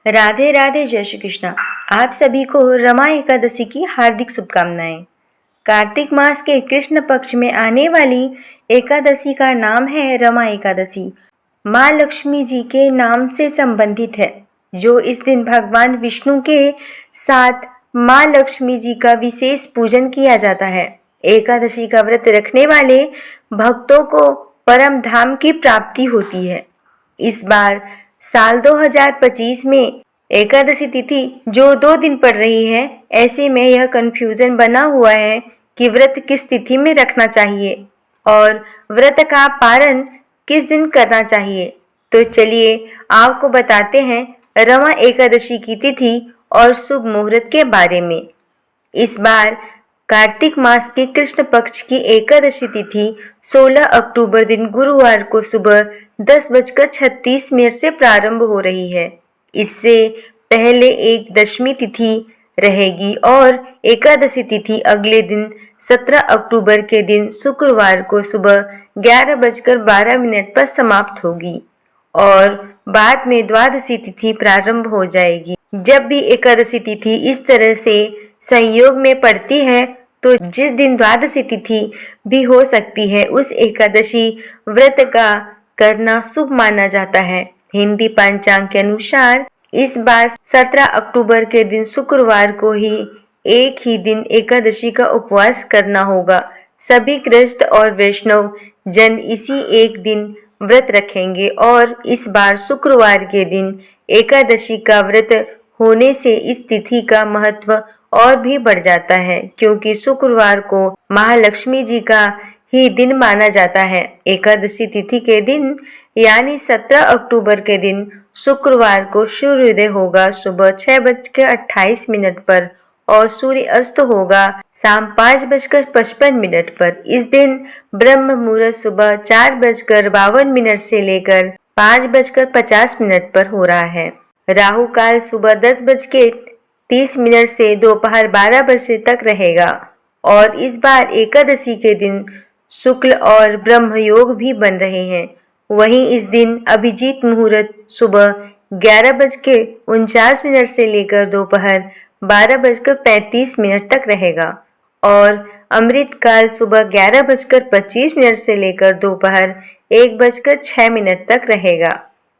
राधे राधे, जय श्री कृष्णा। आप सभी को रमा एकादशी की हार्दिक शुभकामनाएं। कार्तिक मास के कृष्ण पक्ष में आने वाली एकादशी का नाम है रमा एकादशी। माँ लक्ष्मी जी के नाम से संबंधित है, जो इस दिन भगवान विष्णु के साथ माँ लक्ष्मी जी का विशेष पूजन किया जाता है। एकादशी का व्रत रखने वाले भक्तों को परम धाम की प्राप्ति होती है। इस बार साल 2025 में एकादशी तिथि जो 2 दिन पड़ रही है, ऐसे में यह कंफ्यूजन बना हुआ है कि व्रत किस तिथि में रखना चाहिए और व्रत का पारण किस दिन करना चाहिए। तो चलिए आपको बताते हैं रमा एकादशी की तिथि और शुभ मुहूर्त के बारे में। इस बार कार्तिक मास के कृष्ण पक्ष की एकादशी तिथि 16 अक्टूबर दिन गुरुवार को सुबह 10:36 से प्रारंभ हो रही है। इससे पहले एक दशमी तिथि रहेगी और एकादशी तिथि अगले दिन 17 अक्टूबर के दिन शुक्रवार को सुबह 11:12 पर समाप्त होगी और बाद में द्वादशी तिथि प्रारंभ हो जाएगी। जब भी एकादशी तिथि इस तरह से संयोग में पड़ती है तो जिस दिन द्वादशी तिथि भी हो सकती है, उस एकादशी व्रत का करना शुभ माना जाता है। हिंदी पंचांग के अनुसार इस बार 17 अक्टूबर के दिन शुक्रवार को ही एक ही दिन एकादशी का उपवास करना होगा। सभी गृहस्थ और वैष्णव जन इसी एक दिन व्रत रखेंगे और इस बार शुक्रवार के दिन एकादशी का व्रत होने से इस तिथि का महत्व और भी बढ़ जाता है, क्योंकि शुक्रवार को महालक्ष्मी जी का ही दिन माना जाता है। एकादशी तिथि के दिन यानी 17 अक्टूबर के दिन शुक्रवार को सूर्योदय होगा सुबह 6:28 पर और सूर्य अस्त होगा शाम 5:55 पर। इस दिन ब्रह्म मुहूर्त सुबह 4:52 से लेकर 5:50 पर हो रहा है। राहु काल सुबह 10:30 से दोपहर 12 बजे तक रहेगा और इस बार एकादशी के दिन शुक्ल और ब्रह्म योग भी बन रहे हैं। वहीं इस दिन अभिजीत मुहूर्त सुबह 11:49 से लेकर दोपहर 12:35 तक रहेगा और अमृत काल सुबह 11:25 से लेकर दोपहर 1:06 तक रहेगा।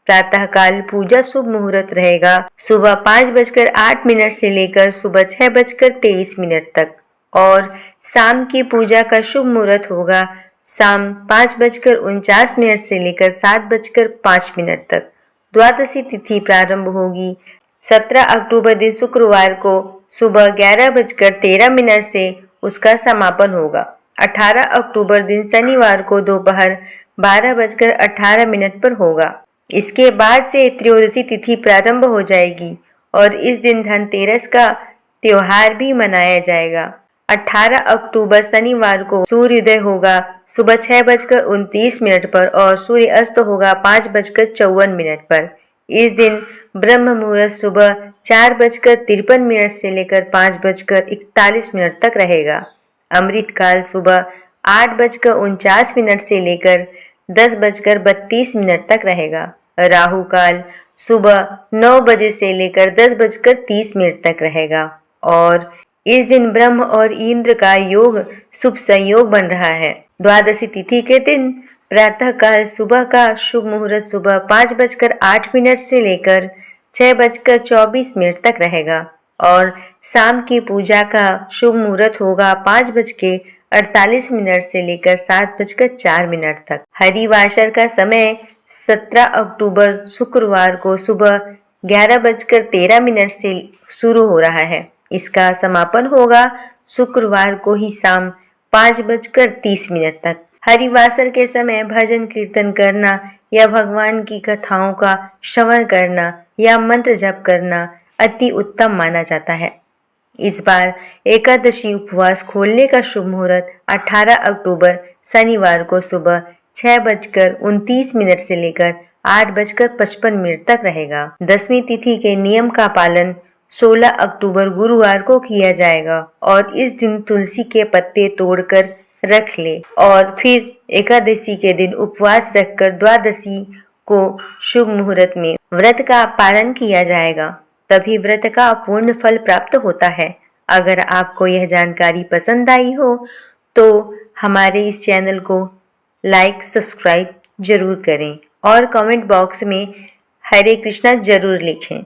प्रातः काल पूजा शुभ मुहूर्त रहेगा सुबह 5:08 से लेकर सुबह 6:23 तक और शाम की पूजा का शुभ मुहूर्त होगा शाम 5:49 से लेकर 7:05 तक। द्वादशी तिथि प्रारंभ होगी 17 अक्टूबर दिन शुक्रवार को सुबह 11:13 से उसका समापन होगा। 18 अक्टूबर दिन शनिवार को दोपहर 12:18 पर होगा। इसके बाद से त्रयोदशी तिथि प्रारंभ हो जाएगी और इस दिन धनतेरस का त्योहार भी मनाया जाएगा। 18 अक्टूबर शनिवार को सूर्योदय होगा सुबह 6:29 पर और सूर्य अस्त होगा 5:54 पर। इस दिन ब्रह्म मुहूर्त सुबह 4:53 से लेकर 5:41 तक रहेगा। अमृत काल सुबह 8:49 से लेकर 10:32 तक रहेगा। राहु काल सुबह 9 बजे से लेकर 10:30 तक रहेगा और इस दिन ब्रह्म और इंद्र का योग शुभ संयोग बन रहा है। द्वादशी तिथि के दिन प्रातः काल सुबह का शुभ मुहूर्त सुबह 5:08 से लेकर 6:24 तक रहेगा और शाम की पूजा का शुभ मुहूर्त होगा 5:48 से लेकर 7:04 तक। हरिवासर का समय 17 अक्टूबर शुक्रवार को सुबह 11:13 से शुरू हो रहा है। इसका समापन होगा शुक्रवार को ही शाम 5:30 तक। हरिवासर के समय भजन कीर्तन करना या भगवान की कथाओं का श्रवण करना या मंत्र जप करना अति उत्तम माना जाता है। इस बार एकादशी उपवास खोलने का शुभ मुहूर्त 18 अक्टूबर शनिवार को सुबह 6:29 से लेकर 8:55 तक रहेगा। दसवीं तिथि के नियम का पालन 16 अक्टूबर गुरुवार को किया जाएगा और इस दिन तुलसी के पत्ते तोड़कर रख ले और फिर एकादशी के दिन उपवास रखकर द्वादशी को शुभ मुहूर्त में व्रत का पालन किया जाएगा, तभी व्रत का पूर्ण फल प्राप्त होता है। अगर आपको यह जानकारी पसंद आई हो तो हमारे इस चैनल को लाइक सब्सक्राइब जरूर करें और कमेंट बॉक्स में हरे कृष्णा जरूर लिखें।